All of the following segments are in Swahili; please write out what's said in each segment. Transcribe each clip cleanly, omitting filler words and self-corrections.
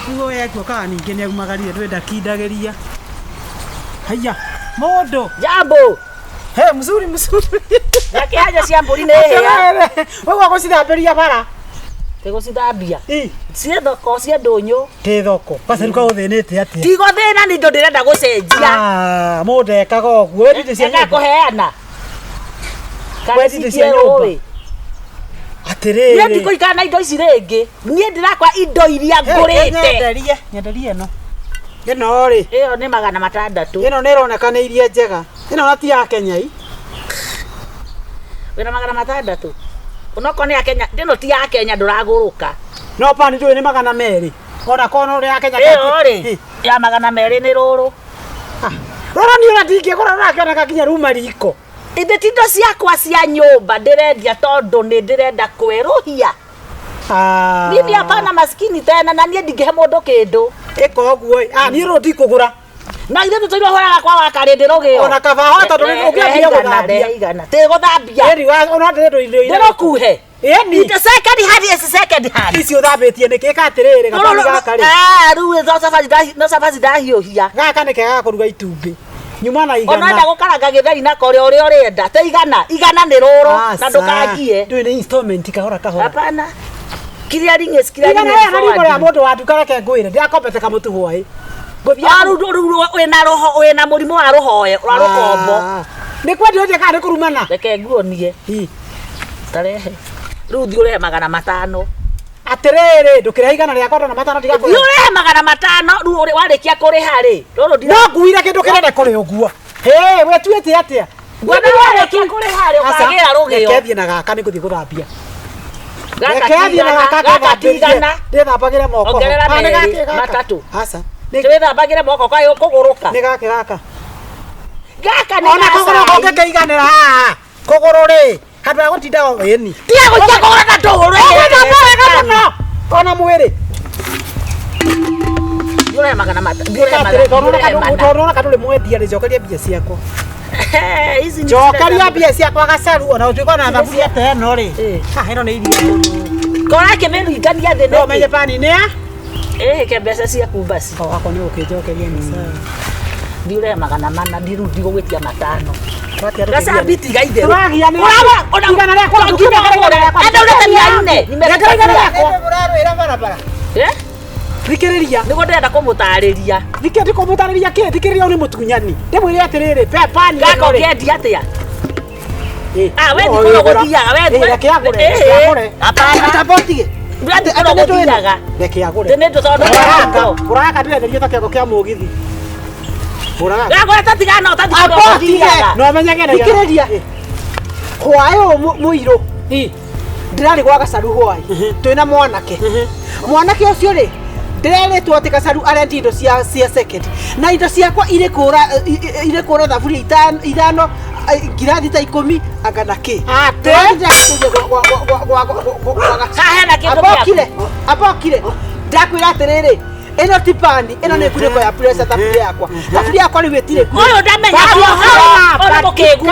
Nigo yako kana ninge ne gumagarire twenda kindageria. Haya, modo. Jambo. He mzuri. Yake haja cia mburi ne hea. Wewe gũcithamberia bara. Tegũcithambia. Cie thoko cia ndũnyũ. Ti thoko. Basi ruka ũthĩnĩte atĩa? Tigo thĩna nĩ ndo ndĩrenda gũcenjia. Mũndũ ekaga ũguo. Wendite cia nyũmba. Kũheana. Wendite cia nyũmba. Atirĩrĩ. Niĩ ndikũikara na indo ici rĩngĩ. Niĩ ndĩrakwa indo iria ngũrĩte. Nyenderie ĩno. Ĩno rĩ. Ĩyo nĩ 600. Ĩno nĩ ĩroneka nĩ iria njega. Ĩno na ti ya Kenya ii. Wĩna 600. Unoko ni ya Kenya, ndino ti ya Kenya nduragũrũka. No pani ndũĩ nĩ 200. Ona kono ri ya Kenya. Ĩyo ya 200 nĩ rũrũ. Rũrũ ni ona ndingĩgũra rakĩoneka kinya ruma riko. Ithĩ tindo ciakwa cia nyũmba ndĩrendia tondũ nĩ ndĩrenda kwĩrũhia. Mimi hapana maskini tena na niĩ ndingĩhe mũndũ kĩndũ. Ĩko ũguo niĩ rũũ ndikũgũra. Na ithe tũtũirwo horaga kwa wakarĩ ndĩrũgĩo. Ona kaba hota tondũ ũngĩambia gũthambia. Ti gũthambia. Eri wa ona ndĩrenda indo iria. Ndĩrũkuhe. Ite second hand is second hand. Ici ũthambĩtie nĩkĩ katirĩrĩ gatani gaka rĩ. Rĩu no safari ndahiũhia. Gaka nĩ kega kũruga itumbĩ. Nyuma na igana. Ona nda gũkaranga gĩtheri na kore ũrĩa ũrenda. Te igana nĩ rũrũ na ndũkangie. Ndũĩ nĩ installment kahora. Hapana. Clearing is clearing. Igana ya mũndũ wa nduka reke ngwĩre ndiakopete kamũtu hwaĩ. Wĩna roho wĩna mũrimũ wa rũhoe wa rũkombo. Nĩ kwendio nje kana nĩ kũrumana. Reke nguonie. Tarehe. Rĩu thiĩ ũrehe 500. Atĩrĩrĩ ndũkĩrehe igana rĩa kondo na 500 tigakũrĩa. Thiĩ ũrehe 500 rĩu warĩkia kũrĩha rĩ. Rũrũ ndira. No nguire kĩndũ kĩrenda kũrĩ ũguo. Hĩ we tuĩte atĩa? Ngwenda warĩkia kũrĩha rĩ ũkagĩra rũgĩo. Reke thiĩ na gaka nĩ gũthiĩ gũthambia. Gaka tigana. Ndĩthambagĩre moko. Ongerera merĩ 3. Aca. Ndĩthambagĩre moko kwa kũgũrũka. Nĩ gaka. Gaka nĩ ona kũgũrũ kũngĩiganĩra haha. Kũgũrũ rĩ. Handũ ha gũtinda ĩni. Tiga gũtia kũgũrũ na ndũgũrũ. Ona mwĩrĩ. Ndũrehe 500. Ndũrona kadũ mwendia rĩ cokeria mbia ciakwa. Ici cokeria mbia ciakwa gacaru ona ũtuĩka na thaburia ta ĩno rĩ. Ĩno nĩ iria. Kora kĩmĩringania thĩ nĩ. No menye pani nĩ ya? Ke mbeca ciaku basi. Wako nĩ ũkĩnjokeria nĩ sawa. Ndiure 400 ndigũgĩtia 5. Gasa biti gaithe. Turagia nĩ. Ona igana rĩakwa ndukire rĩakwa. Enda ũrete 400. Nimekira igana rĩakwa. Mũrarũĩra barabara. Thikĩrĩria. Nĩguo ndĩrenda kũmũtarĩria. Kũmũtarĩria kĩ? Thikĩrĩria nĩ mũtunyani. Ndĩmwĩre atĩrĩrĩ pani. Gaka ũngĩendia atĩa? We ndikũrwo gũthiaga we. Reke agũre. Hapana. Tabotige. Ndĩ ndikũrwo gũthiaga. Reke agũre. Nĩ tondũ ũraga ndĩrenderio ta kĩongo kĩa mũgithi. Ũraga. Gakora tatigana ũtathikũrwo gũthiaga. No menyage nĩ. Thikĩrĩria. Hwaĩ mũirũ. Ndĩrarĩ gwa gacaru hwaĩ. Twĩna mwanake. Mwanake ũcio rĩ ndĩrerĩtwo atĩ gacaru arendi indo cia second. Na indo ciakwa irĩ kũra thaburia 5 ngirathi ta 10 agana kĩ. Abokire. Ndakwĩra atĩrĩrĩ. Eno tipani, eno nĩ kuneko ya pressure thaburia yakwa. Thaburia yakwa rĩu ĩtirĩ ku. Ũyũ ndamenya ona mũkĩngu.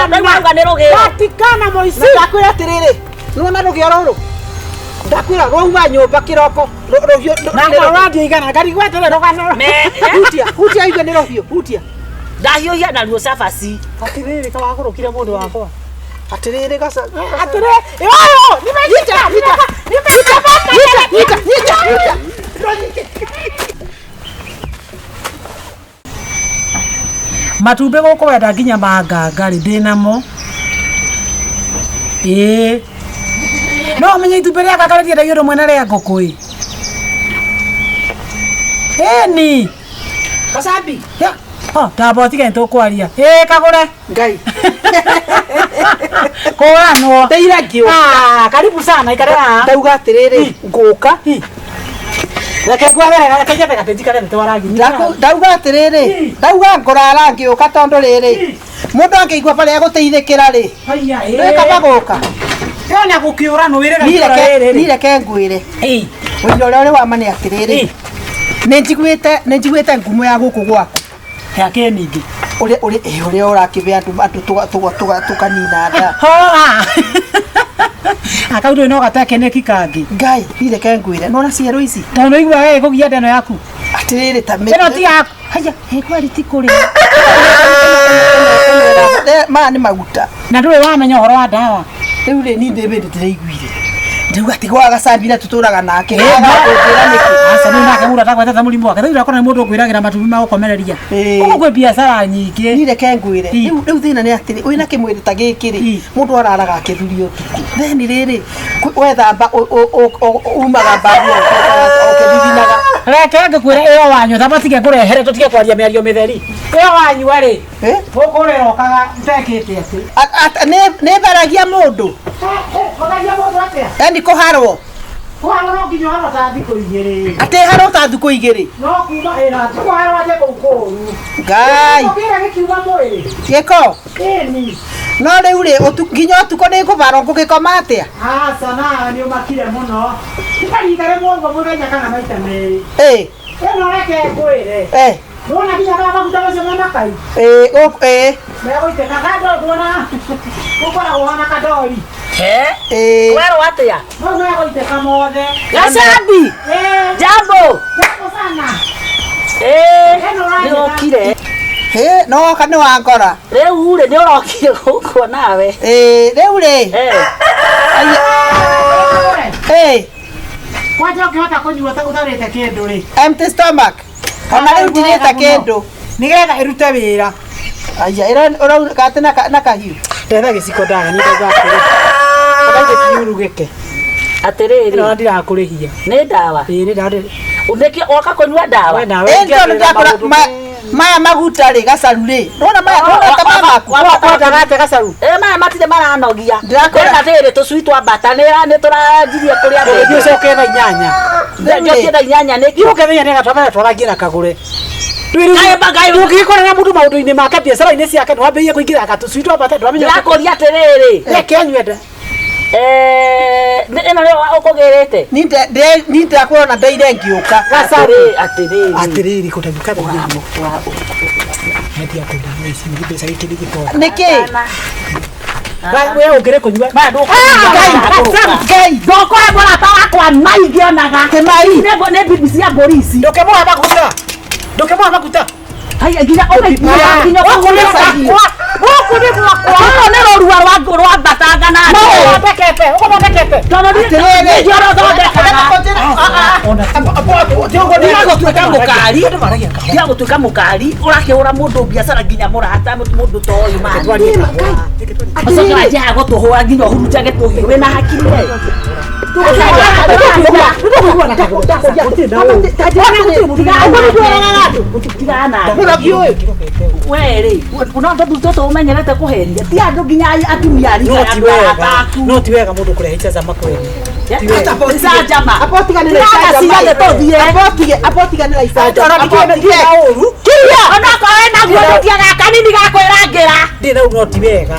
Ndauga nĩ rũgĩo. Patikana moici. Ndakwĩra atĩrĩrĩ. Nĩwona rũgĩo rũrũ. Ndakwĩra rwauma nyũmba kĩroko. Rũhiũ. Na ũrandia igana. Ngari gweterera rũgano. Hutia igwe nĩ rũhiũ. Hutia. Ndahiũhia na ruo cabaci. Atĩrĩrĩ ka wagũrũkire mũndũ wakwa. Atĩrĩrĩ gaca. Matumbĩ gũkũ wenda nginya manganga rĩ ndĩnamo. No menye itumbĩ rĩa nganga rĩtiendagio ũndũ mwena rĩa ngũkũ ĩ. Ĩni. Kasambi. Tabotige nĩtũkwaria. Kagũre. Ngai. Kũranwo. Teira ngĩũka. Karibu sana ikare haha. Ndauga atĩrĩrĩ ngũka. Reke ngwethere reke nyethe gatĩnjikare nĩtwaragi. Ndauga atĩrĩrĩ. Ndauga ngũrara ngĩũka tondũ rĩrĩ. Mũndũ angĩigua barĩa gũteithĩkĩra rĩ. Reka magũka. Yona gũkĩũra no wĩre gatĩra. Nireke ngwĩre. Ũira ũrĩa ũrĩ wa mane atĩrĩrĩ. Nĩnjiguĩte ngumo ya gũkũ gwaku. Yake ningĩ. Ũrĩa ũrakĩbe andũ tukanina nda. akaudo no gatakeneki kangi ngai nireke ngwire nona ciero ici tono igwa wewe kugia ndeno yaku atiriri ta ino ti yaku haya kweli ti kuri ma ni maguta na ndwe wamenya horo wa dawa riu ri ni ndebe ndiraiguire ndiuga ti gwa gacambira tuturaga nake asa ni nake mura takwa tata mulimu wake thira kona mundu kwiragira matubi ma gukomereria uko kwe biashara nyingi nireke ngwire riu thina ni atiri wina kimwiri ta gikiri mundu araraga akithurio tuku theni riri wethamba umaga mbaru okithithinaga reke ngakwira iyo wanyu thabatige kurehere tutige kwaria miario mitheri iyo wanyu ari tukurira okaga ntekite ati ne baragia mundu ogagia mundu atia yani kuharwo kuharwo nginya haro ta thiko igiri ati haro ta thiko igiri no kuma era kuharwo aje kukoru ngai okira gikiuma mwiri giko eni no riu ri nginya tuko ni kubaro ngukikoma atia sana ni umakire muno tikanyitare mwongo muthenya kana maita meri eno reke ngwire nona nginya baba mutabaje mwana kai mego ite nakado tuona ukora wana kadori wero atia no mego ite kamode gacabi jambo sana ni okire no kani wa ngora riu ri ni urokire guko nawe riu ri kwaje ukihota kunyua utarete kindu ri empty stomach ona riu ndirete kindu nigetha irute wira aya ira urauga na kahiu ndetha giciko ndaga ni ndauga atiri ndauga kiurugeke atiriri no ndirakurihia ni ndawa ni ndawa uneke oka kunywa ndawa endo ndakora maya maguta ri gacaru ri nona maya nona tamaku kwata gate gacaru maya matire maranogia ndakora riri tucui twa mbata ni turajirie kuria ndio coke na inyanya ndio kenda inyanya ni kiuke thenya ni gatwara twarangira kagure tukikora na mundu maundu-ini make biacara-ini ciake nwambirie kuingira gatucui twa mbata ndwamenya ndirakuria atiriri reke anywenda ino ni ukugirite ni ndakuona ndeire ngiuka atiriri kutabuka thimo metia kunda ici ni mbeca ikiri gitoka niki wewe ungire kunywa ngai ndokora bora ta wakwa maigi onaga temai ne BBC ya polisi ndokemwa makuta haya nginya nginya wakulesa woku ni mwakwa ne rorua rwa batanga na no tekete uko tekete tono ni joro ndia gutuika mukari urakiura mundu biacara nginya murata mundu to uyu mani asoka aje gutuhura nginya hurutage tuhi wina hakiri weri unaona mtoto umenyerete kuheria ti andu nginya atumia ari no ti wega mundu kurehicha za makweni isajama apotiganira isajama ona ko ena guo tiaga kanini gakwerangira ndina no ti wega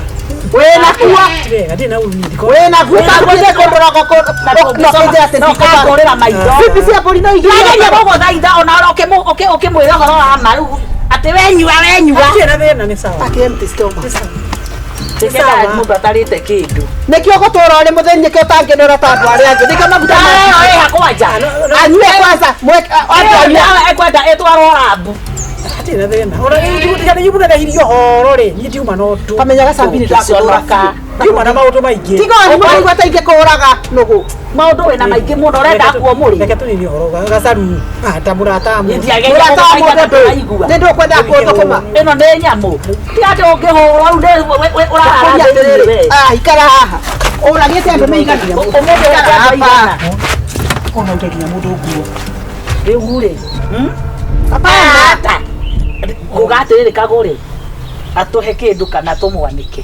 wena kuwa wega ndina ndiko wena kuwa ngoje kondoroko nokakorera maitho bibi cia bori no igire yageria guguthaitha ona ukimwira horo wa maru ati wenyua tena thina ni sawa empty stomach tikenda mundu atarite kindu nikio gutura uri muthenya kio tangenora tandu ari angi ndika maguta hakwanja anyue kwanza ekwenda etwarwo rabu tena thina ora ndigutiga yubuda na hirio horo ri ndiuma no tu kamenyaga sabini ndakuroka ndiuma na maundu maingi tigo ni muigwa taige kuraga nugu maundu wina maingi muno renda kuo muri reke tunini horo gacaru tamurata mu ndio kwenda kuthukuma ino ni nyamu ti ati ungihurwo urara ikara haha uragite andu meigania ona utakinya mundu nguo riu ri apana gugatiriri kaguri atuhe kindu kana tumwanike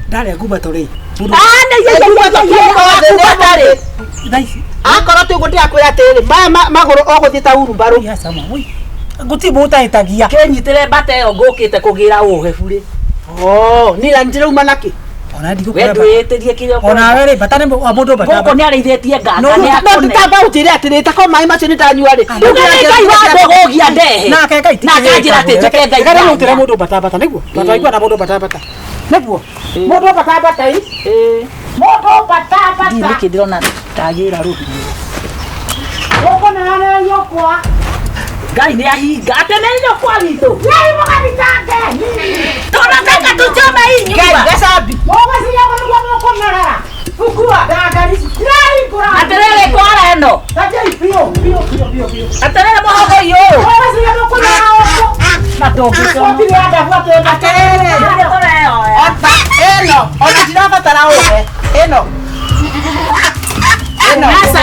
ndare nguba turi akora tugutia kwira tiri maguru oguthita urumbaru gutibuta itagia kenyitire mbata iyo ngukite kugira uhe buri nira ndirauma naki ona ndigo we ndwitirie kirio ona we ri batane wa mundu bataba guko ni arithietie nganga ni akone tamba utire atire ta ko mai macio ni tanyua ri ngai wa ndogogia ndehe na kai na kanjira ati teke ngai kana utire mundu bataba niguo tataigwa na mundu bataba niguo mundu bataba mundu Ndi niki ndirona tagira ruthi. Gũkũ nĩ nyũkwa. Ngai nĩ ahinga atĩ nĩ nyũkwa witũ. Ngai mũgathitange. Tunataka tuchome hii nyumba. Ngai gacabi. Mũgũciria nĩguo mũkũmerera. Ukua ndangari. Ngai kũra. Aterere kwara ĩno. Tajai biũ. Aterere mũhogo iyo. Mũgũciria mũkũmerera ũkũ. Na ndũngĩcoma. Gũtirĩ adabu atĩ Aterere. Ota eno. Ona ndirabatara ũhe. Eno. Asa.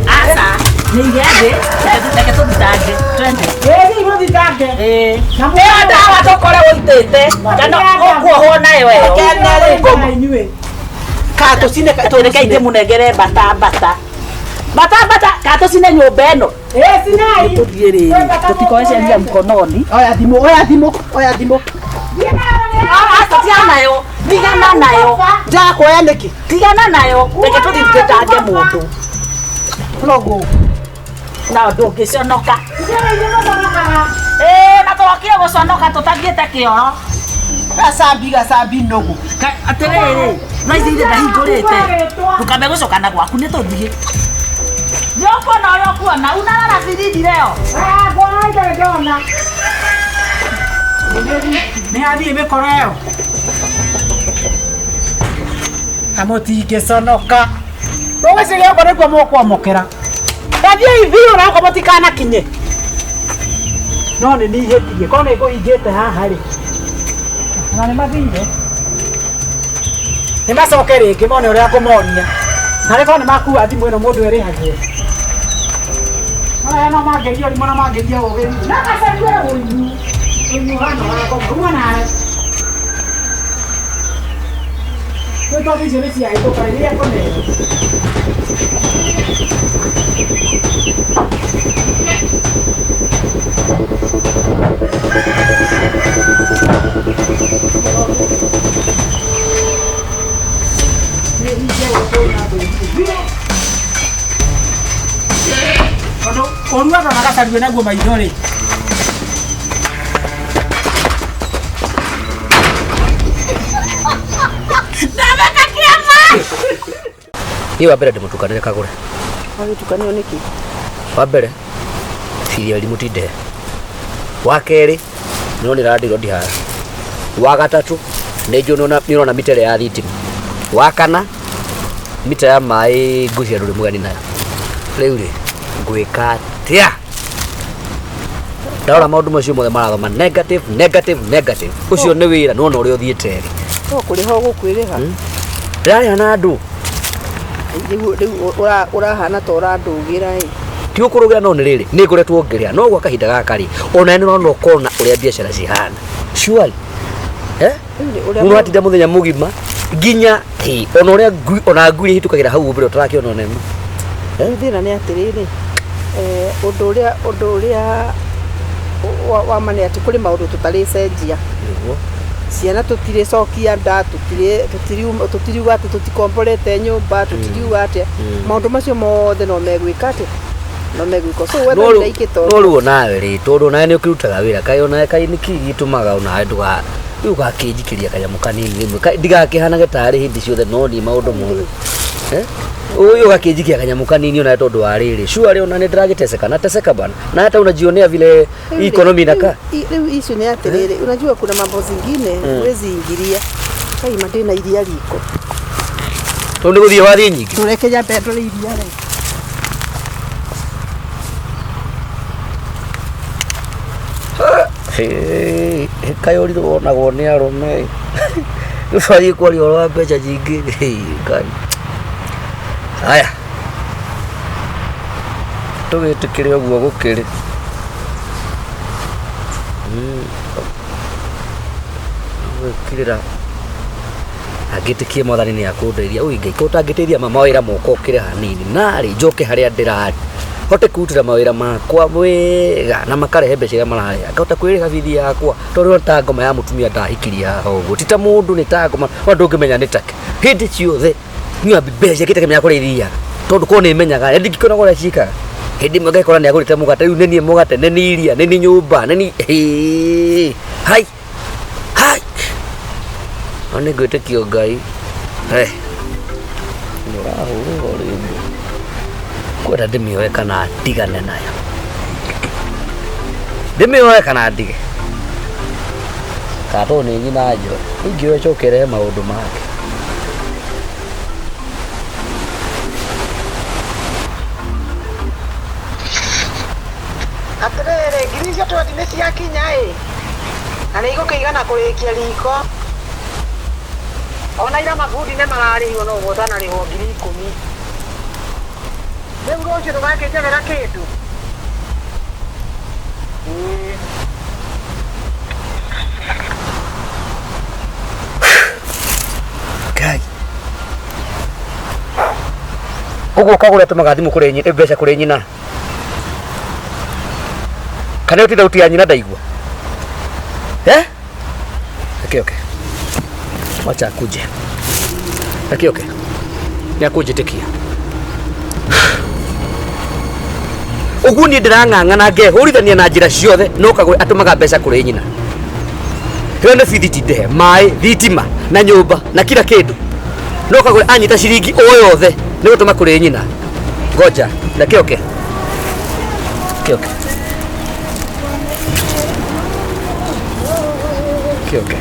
Asa. Ni yende. Ndeke tũthitange. Twende. Ĩĩ mũthitange. Na mũndũ ndawa tũkore ũitĩte. Kana ũkuohwo nayo ĩyo. Kenere ngoma. Inyuĩ. Kato cine Tũreke ithe mũnengere bata. Kato cine nyũmba ĩno. Sinai. Tuthiĩ rĩrĩ. Tũtikoeceria mkononi. Oya thimo. Tigana nayo. Njakuoya nĩkĩ? Tigana nayo. Reke tũthiĩ tũtange mũndũ. Logo. Na ndũngĩconoka. Na tũrokire gũconoka tũtathiĩte kĩoro. Gacabi nogo. Atĩrĩrĩ, no ici ithe ndahingũrĩte. Ndũkambe gũcokana gwaku nĩ tũthiĩ. Nĩũkuona ũrĩa ũkuona, unalala biridi leo. Nĩ athiĩ mĩkoro ĩyo. Na mũtingĩconoka. Mũgũciria ũguo nĩguo mũkwamũkĩra. Tathiĩ biũ na ũguo mũtikanakinye. No nĩ nihĩtirie. Korwo nĩ ngũhingĩte haha rĩ. Na nĩ mathire. Nĩ macoke rĩngĩ mone ũrĩa kũmonia. Na rĩkorwo nĩ makua thimũ ĩno mũndũ erĩhagia. Aya no mangeria ũrimũ na mangeria ũgĩ. Na gacarie ũrimũ. Ũrimũ hana wakoma nawe. Nĩ tondũ icio nĩ ciahĩtũka rĩrĩa kũnene. Ũruaga na gacarie naguo maitho rĩ. Ni wa mbere ndĩmũtukanĩre kagũre. Agĩtukanio nĩkĩ? Wa mbere ciria rimutinde. Wa kerĩ no nĩ randirwo ndihara. Wa gatatũ nĩũrona mita ĩrĩa ya thitima. Wa kana mita ya maĩ ngũcia ndũrĩ mũgeni nayo. Rĩu rĩ ngwĩka atĩa? Ndarora maũndũ macio mothe marathoma negative. Ũcio nĩ wĩra nĩwona ũrĩa ũthiĩte rĩ. No kũrĩha ũgũkwĩrĩha. Ndĩrarĩha na andũ. Rĩu ũrahana ta ũrandũgĩra ĩ. Ti ũkũrũgĩra no nĩ rĩrĩ nĩ ngoretwo ngĩrĩha no gwa kahinda gaka rĩ ona nĩ ũrona ũkona ũrĩa biacara cihana. Surely mũndũ atinda mũthenya mũgima nginya ona ũrĩa ona ngui hĩtũkagĩra hau mbere ũtarakĩona ona ĩmwe. Thĩna nĩ atĩrĩrĩ, ũndũ ũrĩa wamane atĩ kũrĩ maũndũ tũtarĩcenjia. Ciana tũtirĩcokia nda, tũtiriuga atĩ tũtikomborete nyũmba, tũtiriuga atĩ maũndũ macio mothe no megwĩka atĩ no megwĩka. So wetha nĩ ikĩtwo. No rĩu nawe rĩ tondũ nawe nĩ ũkĩrutaga wĩra kaĩ ona kaĩ nĩ kĩĩ gĩtũmaga ona ndũga rĩu gakĩnjikĩria kanyamũ kanini rĩmwe ndigakĩhanage tarĩ hĩndĩ ciothe no ni maũndũ mothe. Huyo kakijiki kanyamũ kanini ona tondu wa rĩrĩ sure ona nĩ ndĩragĩteseka nateseka bana na hata unajionea vile economy inakaa. Leo issue ni atĩrĩrĩ, unajua kuna mambo zingine huwezi ingilia kai madena iria riko tondu gũthiĩ wathi nyingĩ tureke ya petrol iria rĩ kayo rito wonagwo nĩ arũme ũbatiĩ kwaria ũhoro wa mbeca nyingĩ kai. Haya tũgĩtĩkĩre ũguo gũkĩrĩ gwĩkirĩra angĩtĩkie mwathani nĩ akũndeithia ũi Ngai ko tangĩteithia mawĩra moko ũkĩre hanini narĩ njoke harĩa ndĩrarĩ hote kũrutĩra mawĩra makwa wega na makarehe mbeca iria mararĩa ngahota kwĩrĩha bithi yakwa tondũ ta ngoma ya mũtumia ndahikirie haha ũguo ti ta mũndũ nĩ ta ngoma ndũngĩmenya nĩ take hĩndĩ ciothe niyo mbeca gĩtakĩmenya kũrĩa iria tondu ko nĩ menyaga ndingĩkona gũrĩa cikaga hĩndĩ ĩmwe ngakora nĩ agũrĩte mũgate rĩu nĩ niĩ mũgate nĩ niĩ iria nĩ niĩ nyũmba nĩ niĩ hai no nĩ ngwĩtĩkio Ngai Nĩũrahũrwo rĩngĩ. Kwenda ndĩmĩoe kana ndigane nayo. Ndĩmĩoe kana ndige. Kato nĩ nyina njoe. Ingĩoe cokere maũndũ make. Atirere ngiri icio twendi nĩ ciakinya ĩ. Na nĩ igũkĩigana kũrĩkia riko. Ona ira mabundi nĩ mararĩhwo no gũtana rĩhwo ngiri 10. Rĩu rũciũ ndũgakĩnjagĩra kĩndũ. Ngai. Ũguo kagũra tũmaga thimũ kũrĩ nyina, mbeca kũrĩ nyina. Kana ũtida utia nyina ndaigua. Okay. Wacha akuje. Okay. Ni akuje tekia. Ugu ni ndirang'ang'ana ngehurithania na njira ciothe no kagwe atumaga mbeca kũrĩ nyina. Hiyo nĩ fiditi ndehe, maĩ, thitima na nyũmba na kila kĩndũ. No kagwe anyita ciringi o yothe nĩ gũtũma kũrĩ nyina. Ngoja, okay. Okay.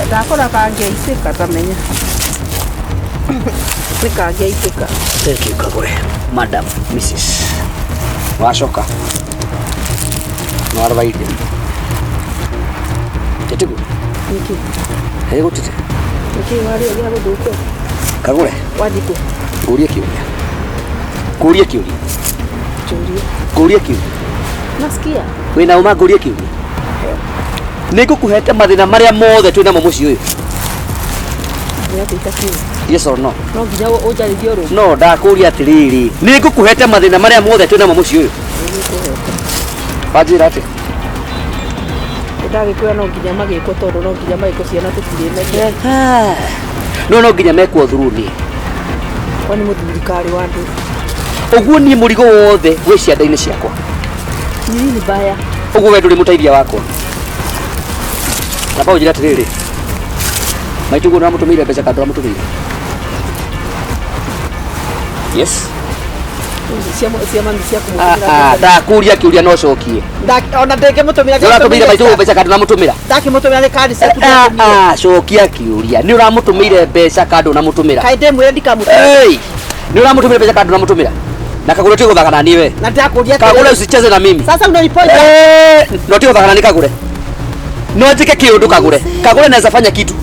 Ndakora kangĩaitĩka tamenya. Nĩ kangĩaitĩka. Thank you kagwe, Madam Mrs. Wacoka. Nwarwaide. Tetigu. Niki. Hego tete. Niki wari ya gũthũka. Kagwe. Wadiko. Kuria kiuria. Kuria kiuria. Nasikia. Wina uma kuria kiuria. Nĩngũkũhete mathĩna marĩa mothe twĩ namo mũciĩ ũyũ. Yes or no? No nginya ũnjarĩrie ũrũ. No ndakũria atĩrĩrĩ. Nĩngũkũhete mathĩna marĩa mothe twĩ namo mũciĩ ũyũ. Wanjĩra atĩ. Ndagĩkwĩra no nginya magĩkwo tondũ no nginya magĩkwo ciana tũtirĩmenya. No nginya mekwo through niĩ. Kwani mũthirikari wa andũ. Ũguo niĩ mũrigo wothe wĩ cianda-inĩ ciakwa. Nini baya. Ũguo we ndũrĩ mũteithia wakwa. Napa ũnjĩra atĩrĩrĩ. Maitũguo nĩwamũtũmĩire mbeca kana ndũramũtũmĩire? Yes. Ndakuria kĩũria no cokie. Ona ndĩngĩmũtũmĩra. Ũratũmĩire maitũguo mbeca kana ndũramũtũmĩra? Ndakĩmũtũmĩra nĩ kandi ciaku. Cokia kĩũria. Nĩ ũramũtũmĩire mbeca kana ndũramũtũmĩra? Kaĩ ndĩmwĩre ndikamũtũmĩra. Nĩ ũramũtũmĩire mbeca kana ndũramũtũmĩra? Na Kagure tio gũthaka ni we. Na ndakuria Kagure usicheze na mimi. Sasa unanipoint. No tio gũthaka ni Kagure. No njike kiundu Kagure. Kagure anaweza fanya kitu.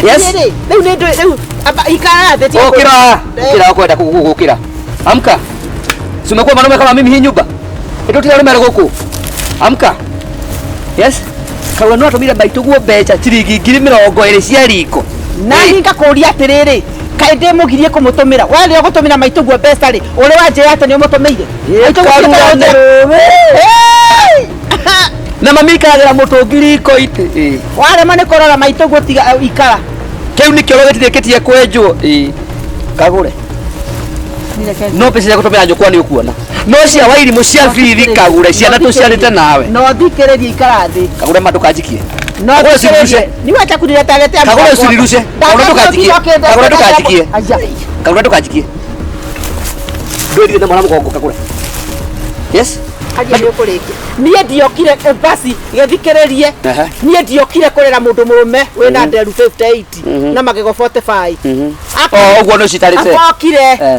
Yes. Leo ndio leo ikara theti. Kira kwenda kugukira. Amka. Si umekuwa mwanaume kama mimi hii nyumba. Ndio tio rumere guku. Amka. Yes. Kagure no atumire baituguo mbeca ciringi 20,000 cia riko. Nani ngakuria atiriri. Kaĩ ndĩmũgirie kũmũtũmĩra. Wewe nĩ ũgũtũmĩra maitũguo mbeca rĩ. Ũrĩ wanjĩra atĩ nĩ ũmũtũmĩire. Na mami kagera mũtũngi riko iti. Warema nĩ kũrora maitũguo tiga ikara. Kĩu nĩkĩo gĩtirĩkĩtie kwenjwo. Kagure. No pesa ya gũtũmĩra nyũkwa nĩ ũkuona. No cia wairimũ cia bithi Kagure ciana tũciarĩte nawe. No thikĩrĩria ikara thĩ. Kagure mandukanjikie. No thikĩrĩria. Ni wacha kunileta letea. Kagure usinirushe. Kagure tukajikie. Kagure tukajikie. Kagure tukajikie. Ndio na mwana mgongo Kagure. Yes? Aje ndio kureke. Niĩ ndiokire basi gĩthikĩrĩrie. Niĩ ndiokire kũrera mũndũ mũrũme wĩna nderu 58 na magego 45. Ũguo no citarĩte.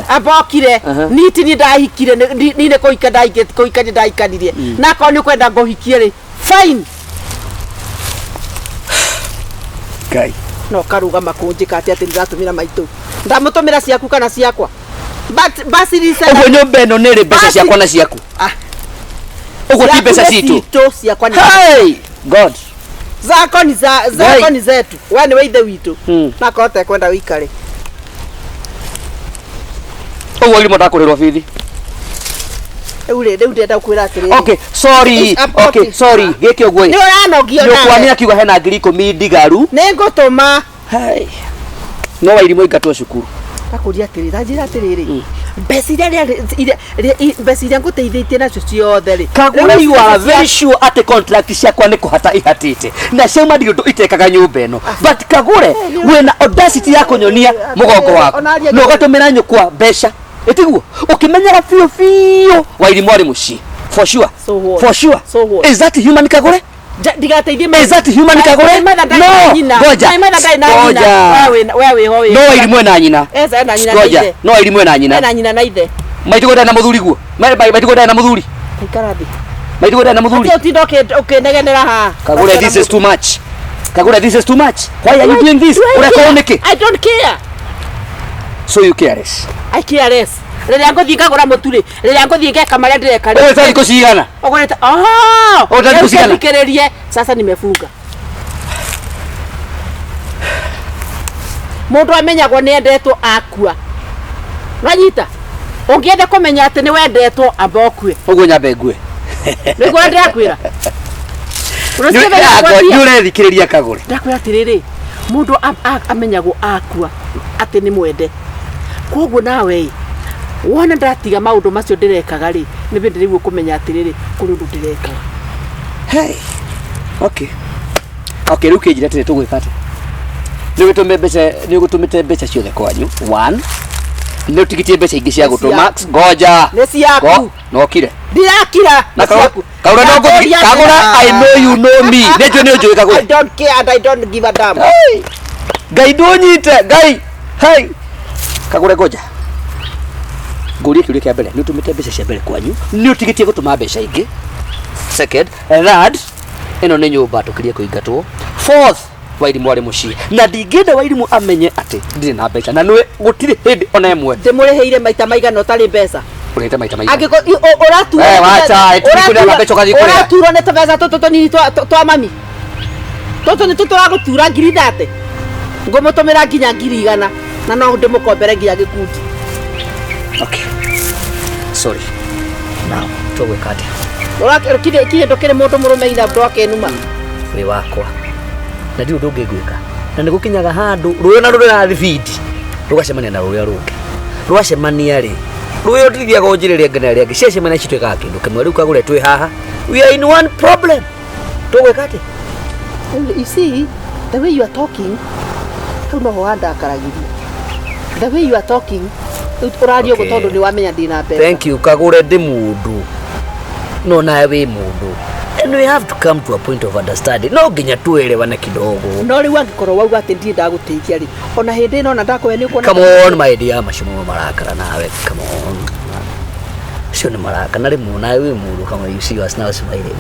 Abokire. Niti ni ndahikire ni nĩ kũika ndaikanirie. Na ko nĩ kwenda ngũhikie rĩ. Fine. Ngai. No karugama kũnjĩka atĩ ndiratũmĩra maitũ. Ndamũtũmĩra ciaku kana ciakwa. Basi lisa. Ũguo nyũmba ĩno nĩ rĩ mbeca ciakwa na ciaku. Ugo ti pesa situ. Hey, God. Zako ni zetu. Wewe ni weithe witu. Na kote kwenda wikare. Ugo limo ndakurirwa bithi. Ule ndenda kwira atiri. Okay, sorry. Okay, sorry. Geke ugo. Ni uranogio nawe. Nyokwani akiuga hena ngiri 10 ndigaru. Ningutuma. Hey. No wairimo igatwa cukuru. Akuria atiri, njira atiriri. Mbeci nguteithĩtie nacio ciothe rĩ. Kagura, you are very sure ati contract ciakwa nĩ kũhata ihatĩte na ciauma ndigũ itekaga nyũmba ĩno, but Kagure wĩna audacity ya kũnyonia mũgongo wako na ũgatũmĩra nyũkwa mbeca ĩtiguo ũkĩmenyaga biũ Wairimũ arĩ mũciĩ for sure. For sure. Is that human, Kagure? Is that human, Kagure? No, goja. No, Wairimũ ena nyina. Goja. No, Wairimũ ena nyina. Ena nyina na ithe. Maitũguo ndarĩ na mũthuri guo. Maitũguo ndarĩ na mũthuri. Ikarathi. Maitũguo ndarĩ na mũthuri. Ati ũtinda ũkĩnegenera ha. Kagure, this is too much. Kagure, this is too much. Why are you doing this? Ũreka nĩkĩ? I don't care. So you care less. I care less. Rĩrĩa ngũthiĩ ngagũra mũtu rĩ, rĩrĩa ngũthiĩ ngeka marĩa ndĩreka rĩ. Wewe thikũ cigana? Ũgũrĩte. Thikĩrĩrie. Sasa nimefunga. Mũndũ amenyagwo nĩ endetwo akua. Wanyita. Ũngĩenda kũmenya atĩ nĩ wendetwo amba ũkue. Ũguo nyambe ngue. Nĩguo ndĩrakwĩra. Nĩ ũrethikĩrĩria Kagure. Ndakwĩra atĩrĩrĩ, mũndũ amenyagwo akua atĩ nĩ mwende. Koguo nawe wona ndatiga maũndũ macio ndĩrekaga rĩ, nĩ bĩndĩ rĩu kũmenya atĩrĩrĩ kũrĩ ũndũ ndĩrekaga. Hey. Okay, rĩu kĩnjĩra atĩrĩ tũgwĩka atĩ nĩ ũgũtũmĩte mbeca ciothe kwanyu. One, nĩ ũtigitie mbeca ingĩ cia gũtũma. Ngoja. Nĩ ciaku. Nokire. Ndirakira. Na Kagure no ngũthi. Kagure, I know you know me. Nĩ njũĩ Kagure. I don't care and I don't give a damn. Ngai ndũnyite. Ngai. Hey. Kagure ngoja. Ngũrie kĩũria kĩa mbere, nĩ ũtũmĩte mbeca cia mbere kwanyu, nĩ ũtigitie gũtũma mbeca ingĩ. Second, third, ĩno nĩ nyũmba tũkĩrie kũingatwo. Fourth, Wairimũ arĩ mũciĩ na ndingĩenda Wairimũ amenye atĩ ndirĩ na mbeca na nĩ gũtirĩ hĩndĩ ona ĩmwe ndĩmũrĩhĩire maita maigana ũtarĩ mbeca. Ũrĩte maita maigana? Ũraturwo nĩ tũbeca tũtũ tũnini twa mami. Tũtũ nĩ tũtũragũtura 30,000. Ngũmũtũmĩra nginya 100,000 na no ndĩmũkombere nginya gĩkundi. Okay. Sorry. Now, tũgwĩka atĩa? Ũrakire ndũkĩrĩ mũndũ mũrũme ina ndũ akenuma. Wĩ wakwa. Na ndirĩ ũndũ ũngĩ ngwĩka. Na nĩ gũkinyaga handũ rũĩ na rũrĩ na thibindi. Rũgacemania na rũrĩa rũngĩ. Rwacemania rĩ. Rũĩ ũtithiaga ũnjĩrĩria ngana rĩngĩ. Ciacemania ici twĩkaga kĩndũ kĩmwe. Rĩu Kagure twĩ haha. We are in one problem. Tũgwĩka atĩa? You see, the way you are talking, hau no ho handakaragirie. The way you are talking, ũrario gũ tondũ nĩ wamenya ndina mbeca. Thank you, Kagure, ndĩ mũndũ. No nawe wĩ mũndũ. And we have to come to a point of understanding. No nginya tuelewane kidogo. No rĩu angĩkorwo wauga atĩ ndirĩ ndagũteithia rĩ, ona hĩndĩ ĩno ona ndakũhe nĩ ũkuona. Come on, my dear, macio marakara nawe. Come on. Cio nĩ marakara na rĩmwe nawe wĩ mũndũ kama you see us now smiling.